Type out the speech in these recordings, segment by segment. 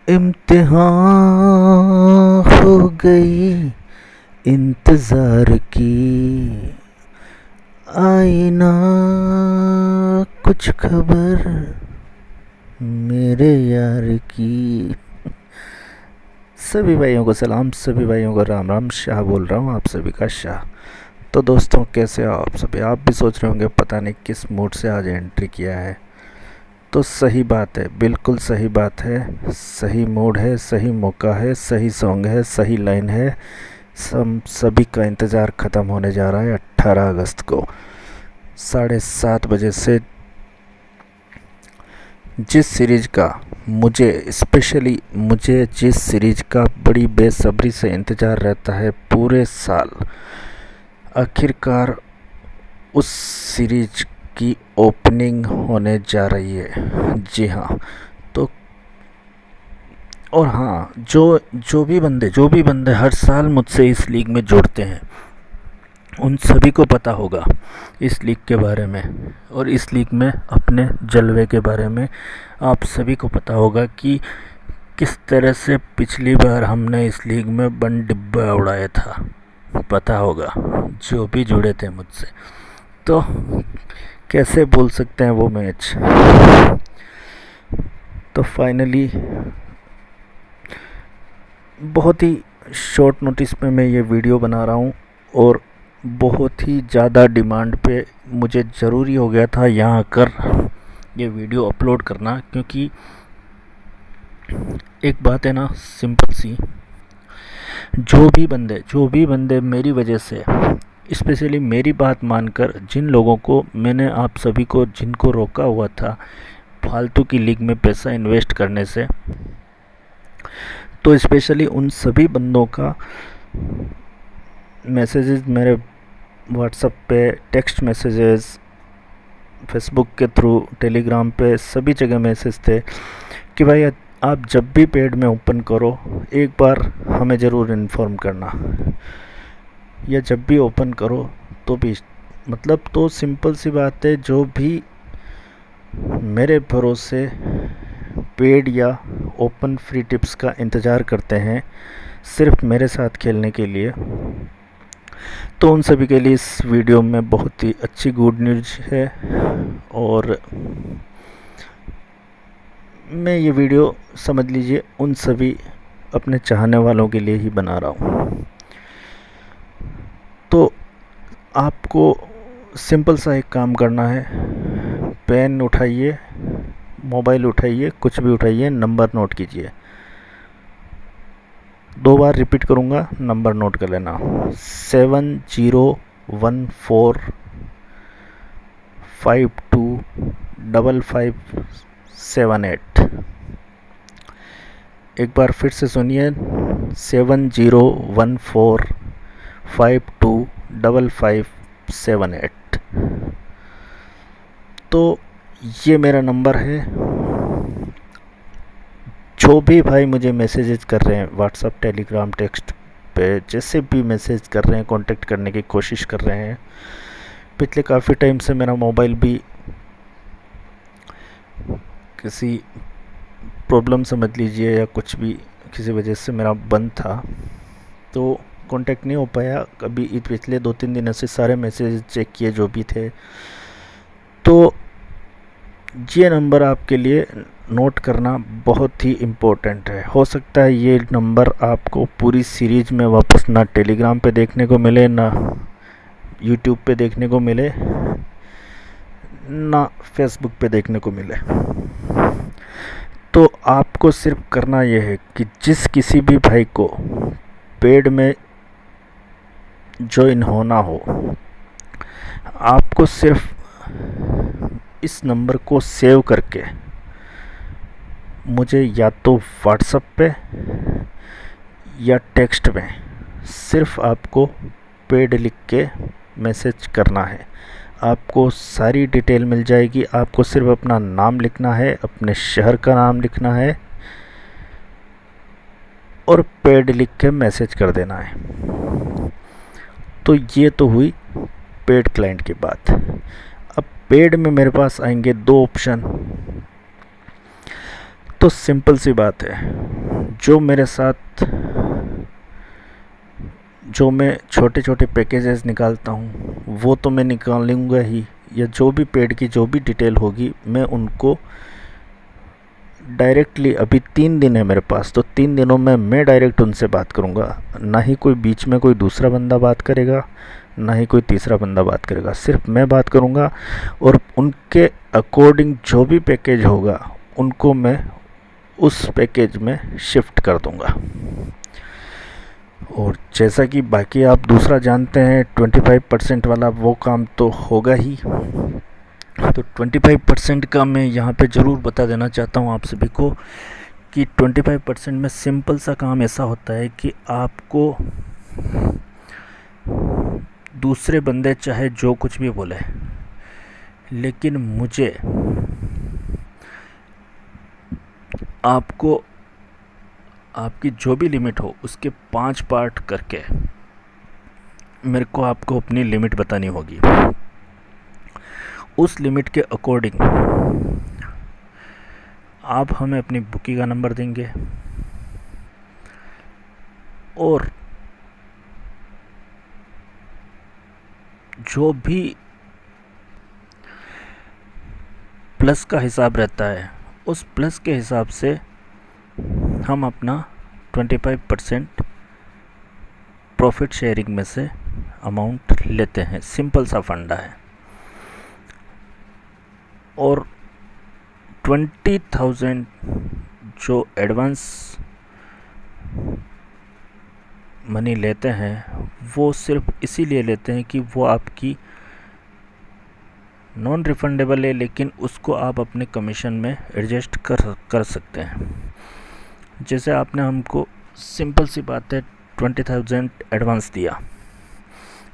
इम्तिहान हो गई इंतज़ार की, आई ना कुछ खबर मेरे यार की। सभी भाइयों को सलाम, सभी भाइयों को राम राम। शाह बोल रहा हूँ, आप सभी का शाह। तो दोस्तों, कैसे हो आप सभी? आप भी सोच रहे होंगे पता नहीं किस मूड से आज एंट्री किया है। तो सही बात है, बिल्कुल सही बात है। सही मूड है, सही मौका है, सही सॉन्ग है, सही लाइन है। सभी का इंतज़ार ख़त्म होने जा रहा है 18 अगस्त को 7:30 बजे से। जिस सीरीज़ का मुझे जिस सीरीज़ का बड़ी बेसब्री से इंतज़ार रहता है पूरे साल, आखिरकार उस सीरीज की ओपनिंग होने जा रही है। जी हाँ। तो और हाँ, जो भी बंदे हर साल मुझसे इस लीग में जुड़ते हैं, उन सभी को पता होगा इस लीग के बारे में, और इस लीग में अपने जलवे के बारे में। आप सभी को पता होगा कि किस तरह से पिछली बार हमने इस लीग में बन डिब्बा उड़ाया था। पता होगा जो भी जुड़े थे मुझसे। तो कैसे भूल सकते हैं वो मैच। तो फाइनली बहुत ही शॉर्ट नोटिस पे मैं ये वीडियो बना रहा हूँ, और बहुत ही ज़्यादा डिमांड पे मुझे ज़रूरी हो गया था यहाँ आकर ये वीडियो अपलोड करना। क्योंकि एक बात है ना, सिंपल सी, जो भी बंदे मेरी वजह से, स्पेशली मेरी बात मानकर, जिन लोगों को मैंने, आप सभी को जिनको रोका हुआ था फालतू की लीग में पैसा इन्वेस्ट करने से, तो स्पेशली उन सभी बंदों का मैसेजेस मेरे व्हाट्सएप पे, टेक्स्ट मैसेजेस, फेसबुक के थ्रू, टेलीग्राम पे, सभी जगह मैसेज थे कि भाई आप जब भी पेड में ओपन करो एक बार हमें ज़रूर इन्फॉर्म करना, या जब भी ओपन करो तो भी। मतलब तो सिंपल सी बात है, जो भी मेरे भरोसे पेड या ओपन फ्री टिप्स का इंतज़ार करते हैं सिर्फ मेरे साथ खेलने के लिए, तो उन सभी के लिए इस वीडियो में बहुत ही अच्छी गुड न्यूज़ है। और मैं ये वीडियो, समझ लीजिए, उन सभी अपने चाहने वालों के लिए ही बना रहा हूँ। तो आपको सिंपल सा एक काम करना है, पेन उठाइए, मोबाइल उठाइए, कुछ भी उठाइए, नंबर नोट कीजिए। 2 बार रिपीट करूँगा, नंबर नोट कर लेना। 7014525578। एक बार फिर से सुनिए, 7014525578। तो ये मेरा नंबर है। जो भी भाई मुझे मैसेजेस कर रहे हैं व्हाट्सअप, टेलीग्राम, टेक्स्ट पे, जैसे भी मैसेज कर रहे हैं, कांटेक्ट करने की कोशिश कर रहे हैं, पिछले काफ़ी टाइम से मेरा मोबाइल भी किसी प्रॉब्लम समझ लीजिए, या कुछ भी किसी वजह से मेरा बंद था, तो कांटेक्ट नहीं हो पाया कभी। पिछले 2-3 दिनों से सारे मैसेज चेक किए जो भी थे। तो ये नंबर आपके लिए नोट करना बहुत ही इम्पोर्टेंट है। हो सकता है ये नंबर आपको पूरी सीरीज़ में वापस ना टेलीग्राम पे देखने को मिले, ना यूट्यूब पे देखने को मिले, ना फेसबुक पे देखने को मिले। तो आपको सिर्फ करना ये है कि जिस किसी भी भाई को पेड में ज्वाइन होना हो, आपको सिर्फ इस नंबर को सेव करके मुझे या तो व्हाट्सएप पे या टेक्स्ट में सिर्फ आपको पेड लिख के मैसेज करना है। आपको सारी डिटेल मिल जाएगी। आपको सिर्फ अपना नाम लिखना है, अपने शहर का नाम लिखना है, और पेड लिख के मैसेज कर देना है। तो ये तो हुई पेड क्लाइंट की बात। अब पेड में मेरे पास आएंगे 2 ऑप्शन। तो सिंपल सी बात है, जो मेरे साथ जो मैं छोटे छोटे पैकेजेस निकालता हूँ वो तो मैं निकालूँगा ही, या जो भी पेड की जो भी डिटेल होगी मैं उनको डायरेक्टली, अभी 3 दिन है मेरे पास, तो 3 दिनों में मैं डायरेक्ट उनसे बात करूँगा। ना ही कोई बीच में कोई दूसरा बंदा बात करेगा, ना ही कोई तीसरा बंदा बात करेगा, सिर्फ मैं बात करूँगा। और उनके अकॉर्डिंग जो भी पैकेज होगा उनको मैं उस पैकेज में शिफ्ट कर दूँगा। और जैसा कि बाकी आप दूसरा जानते हैं 25% वाला वो काम तो होगा ही, तो 25% का मैं यहाँ पे ज़रूर बता देना चाहता हूँ आप सभी को कि 25% में सिंपल सा काम ऐसा होता है कि आपको दूसरे बंदे चाहे जो कुछ भी बोले, लेकिन मुझे आपको आपकी जो भी लिमिट हो उसके 5 पार्ट करके मेरे को आपको अपनी लिमिट बतानी होगी। उस लिमिट के अकॉर्डिंग आप हमें अपनी बुकी का नंबर देंगे और जो भी प्लस का हिसाब रहता है उस प्लस के हिसाब से हम अपना 25% प्रॉफिट शेयरिंग में से अमाउंट लेते हैं। सिंपल सा फंडा है। और 20,000 जो एडवांस मनी लेते हैं वो सिर्फ इसीलिए लेते हैं कि वो आपकी नॉन रिफंडेबल है, लेकिन उसको आप अपने कमीशन में एडजस्ट कर सकते हैं। जैसे आपने हमको, सिंपल सी बात है, 20,000 एडवांस दिया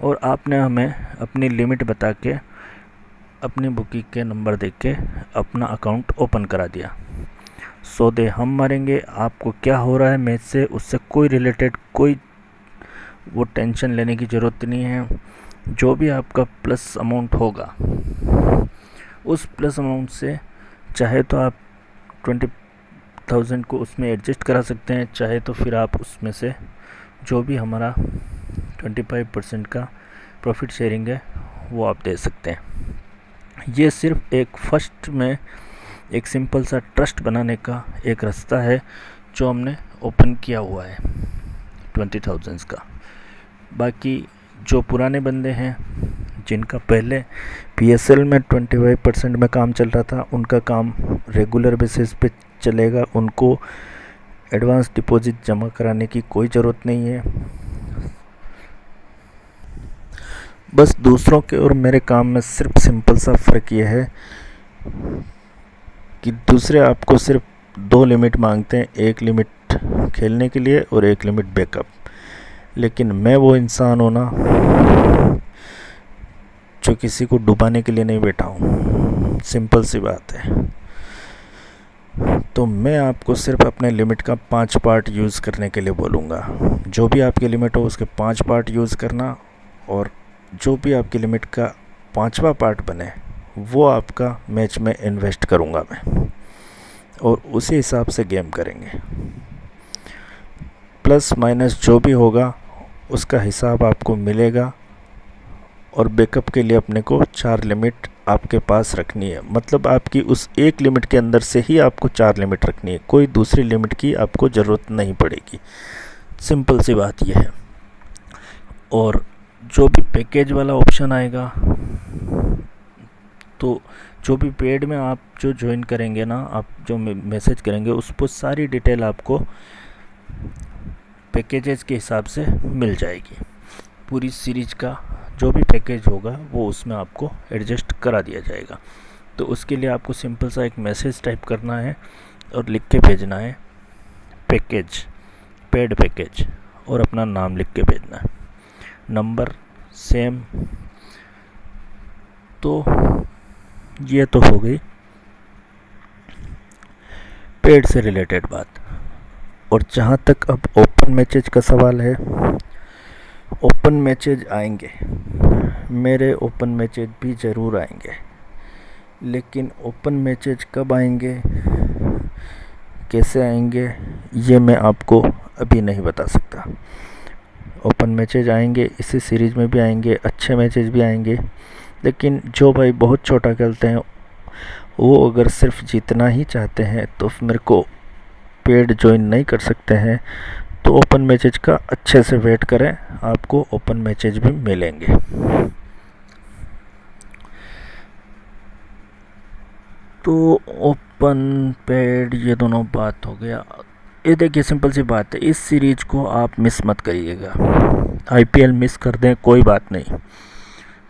और आपने हमें अपनी लिमिट बता के अपनी बुकिंग के नंबर दे के अपना अकाउंट ओपन करा दिया। सौदे हम मारेंगे, आपको क्या हो रहा है मैच से उससे कोई रिलेटेड कोई वो टेंशन लेने की ज़रूरत नहीं है। जो भी आपका प्लस अमाउंट होगा उस प्लस अमाउंट से चाहे तो आप 20,000 को उसमें एडजस्ट करा सकते हैं, चाहे तो फिर आप उसमें से जो भी हमारा 25% का प्रॉफिट शेयरिंग है वो आप दे सकते हैं। ये सिर्फ एक फर्स्ट में एक सिंपल सा ट्रस्ट बनाने का एक रास्ता है जो हमने ओपन किया हुआ है 20,000 का। बाकी जो पुराने बंदे हैं जिनका पहले PSL में 25% में काम चल रहा था, उनका काम रेगुलर बेसिस पे चलेगा, उनको एडवांस डिपॉजिट जमा कराने की कोई ज़रूरत नहीं है। बस दूसरों के और मेरे काम में सिर्फ सिंपल सा फ़र्क ये है कि दूसरे आपको सिर्फ 2 लिमिट मांगते हैं, एक लिमिट खेलने के लिए और एक लिमिट बैकअप। लेकिन मैं वो इंसान हूँ ना जो किसी को डुबाने के लिए नहीं बैठा हूँ, सिंपल सी बात है। तो मैं आपको सिर्फ अपने लिमिट का 5 पार्ट यूज़ करने के लिए बोलूँगा। जो भी आपकी लिमिट हो उसके 5 पार्ट यूज़ करना, और जो भी आपकी लिमिट का 5वां पार्ट बने वो आपका मैच में इन्वेस्ट करूँगा मैं, और उसी हिसाब से गेम करेंगे। प्लस माइनस जो भी होगा उसका हिसाब आपको मिलेगा। और बैकअप के लिए अपने को 4 लिमिट आपके पास रखनी है, मतलब आपकी उस एक लिमिट के अंदर से ही आपको 4 लिमिट रखनी है, कोई दूसरी लिमिट की आपको ज़रूरत नहीं पड़ेगी। सिंपल सी बात यह है। और जो भी पैकेज वाला ऑप्शन आएगा, तो जो भी पेड में आप जो ज्वाइन करेंगे ना, आप जो मैसेज करेंगे उस पर सारी डिटेल आपको पैकेजेस के हिसाब से मिल जाएगी। पूरी सीरीज का जो भी पैकेज होगा वो उसमें आपको एडजस्ट करा दिया जाएगा। तो उसके लिए आपको सिंपल सा एक मैसेज टाइप करना है और लिख के भेजना है पैकेज, पेड पैकेज, और अपना नाम लिख के भेजना है, नंबर सेम। तो ये तो हो गई पेड से रिलेटेड बात। और जहाँ तक अब ओपन मैचेज का सवाल है, ओपन मैचेज आएंगे, मेरे ओपन मैचेज भी ज़रूर आएंगे। लेकिन ओपन मैचेज कब आएंगे कैसे आएंगे ये मैं आपको अभी नहीं बता सकता। ओपन मैचेज आएंगे, इसी सीरीज़ में भी आएंगे, अच्छे मैचेज भी आएंगे, लेकिन जो भाई बहुत छोटा खेलते हैं वो अगर सिर्फ जीतना ही चाहते हैं तो मेरे को पेड ज्वाइन नहीं कर सकते हैं। तो ओपन मैचेज का अच्छे से वेट करें, आपको ओपन मैचेज भी मिलेंगे। तो ओपन पेड ये दोनों बात हो गया। ये देखिए सिंपल सी बात है, इस सीरीज को आप मिस मत करिएगा। आईपीएल मिस कर दें कोई बात नहीं,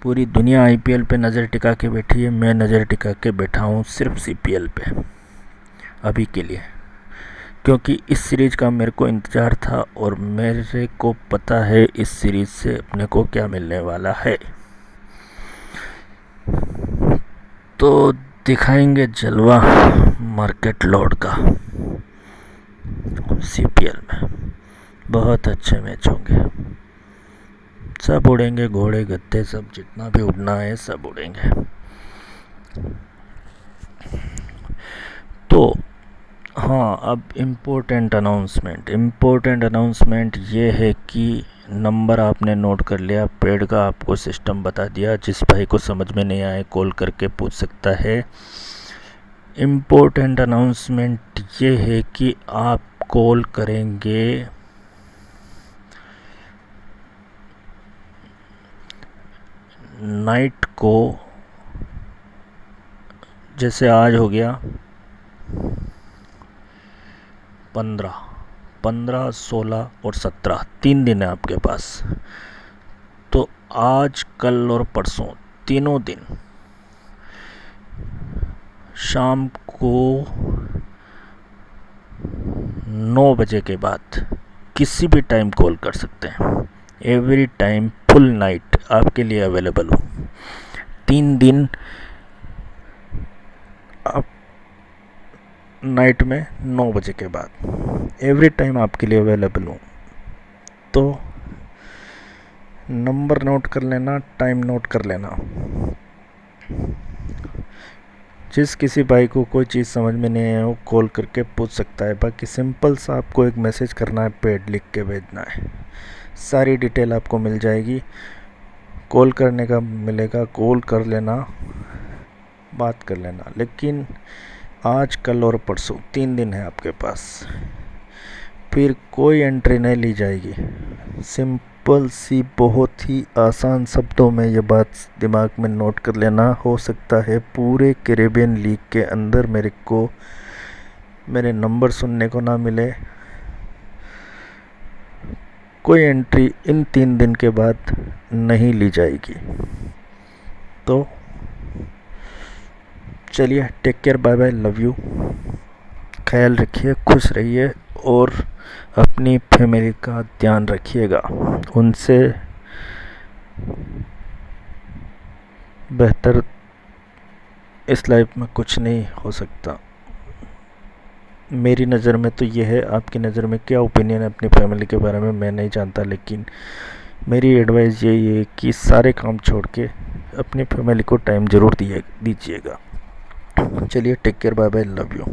पूरी दुनिया आईपीएल पे नज़र टिका के बैठी है, मैं नज़र टिका के बैठा हूँ सिर्फ सीपीएल पे अभी के लिए, क्योंकि इस सीरीज़ का मेरे को इंतज़ार था और मेरे को पता है इस सीरीज़ से अपने को क्या मिलने वाला है। तो दिखाएंगे जलवा मार्केट लॉर्ड का सीपीएल में, बहुत अच्छे मैच होंगे, सब उड़ेंगे, घोड़े गद्दे सब जितना भी उड़ना है सब उड़ेंगे। तो हाँ, अब इम्पोर्टेंट अनाउंसमेंट ये है कि नंबर आपने नोट कर लिया, पेड का आपको सिस्टम बता दिया, जिस भाई को समझ में नहीं आए कॉल करके पूछ सकता है। इम्पोर्टेंट अनाउंसमेंट ये है कि आप कॉल करेंगे नाइट को, जैसे आज हो गया 15, 16 और 17, 3 दिन है आपके पास। तो आज, कल और परसों तीनों दिन शाम को 9 बजे के बाद किसी भी टाइम कॉल कर सकते हैं। एवरी टाइम फुल नाइट आपके लिए अवेलेबल हो। 3 दिन आप नाइट में 9 बजे के बाद एवरी टाइम आपके लिए अवेलेबल हो। तो नंबर नोट कर लेना, टाइम नोट कर लेना। जिस किसी भाई को कोई चीज़ समझ में नहीं है वो कॉल करके पूछ सकता है। बाकी सिंपल सा आपको एक मैसेज करना है, पेड लिख के भेजना है, सारी डिटेल आपको मिल जाएगी। कॉल करने का मिलेगा, कॉल कर लेना, बात कर लेना। लेकिन आज, कल और परसों 3 दिन है आपके पास, फिर कोई एंट्री नहीं ली जाएगी। सिंपल सी, बहुत ही आसान शब्दों में ये बात दिमाग में नोट कर लेना। हो सकता है पूरे कैरेबियन लीग के अंदर मेरे नंबर सुनने को ना मिले। कोई एंट्री इन 3 दिन के बाद नहीं ली जाएगी। तो चलिए, take care, bye bye, love you, ख्याल रखिए, खुश रहिए और अपनी फैमिली का ध्यान रखिएगा। उनसे बेहतर इस लाइफ में कुछ नहीं हो सकता। मेरी नज़र में तो ये है, आपकी नज़र में क्या ओपिनियन है अपनी फैमिली के बारे में मैं नहीं जानता, लेकिन मेरी एडवाइस यही है कि सारे काम छोड़ के अपनी फैमिली को टाइम ज़रूर दीजिएगा। चलिए, take care, bye bye, love you.